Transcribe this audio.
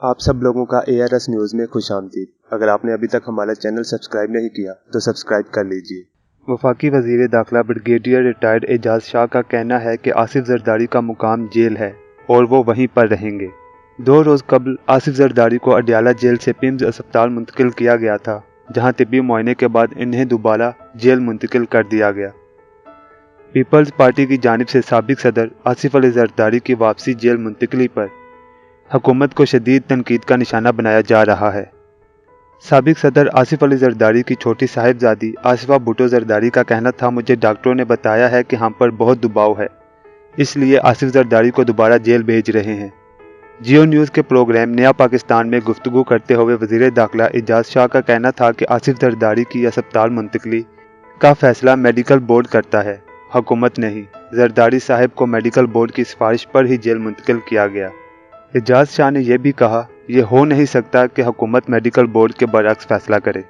आप सब लोगों का ARS न्यूज़ में खुश आमदीद। अगर आपने अभी तक हमारा चैनल सब्सक्राइब नहीं किया तो सब्सक्राइब कर लीजिए। वफाकी वज़ीर दाखिला ब्रिगेडियर रिटायर्ड एजाज शाह का कहना है कि आसिफ जरदारी का मुकाम जेल है और वो वहीं पर रहेंगे। 2 रोज़ कबल आसिफ जरदारी को अडयाला जेल से पिम्स अस्पताल मुंतकिल किया गया था, जहां तिब्बी मुआयने के बाद इन्हें दोबारा जेल मुंतकिल कर दिया गया। पीपल्स पार्टी की जानिब से साबिक सदर आसिफ अली जरदारी की वापसी जेल मुंतकिली पर हुकूमत को शदीद तनकीद का निशाना बनाया जा रहा है। साबिक सदर आसिफ अली जरदारी की छोटी साहिबजादी आसिफा भुट्टो जरदारी का कहना था, मुझे डॉक्टरों ने बताया है कि हम पर बहुत दबाव है, इसलिए आसिफ जरदारी को दोबारा जेल भेज रहे हैं। जियो न्यूज़ के प्रोग्राम नया पाकिस्तान में गुफ्तगू करते हुए वज़ीर दाखिला एजाज शाह का कहना था कि आसिफ जरदारी की अस्पताल मुंतकली का फैसला मेडिकल बोर्ड करता है, हुकूमत नहीं। जरदारी साहब को मेडिकल बोर्ड की सिफारिश पर ही जेल मुंतकिल किया गया। एजाज शाह ने यह भी कहा, यह हो नहीं सकता कि हुकूमत मेडिकल बोर्ड के बरअक्स फैसला करे।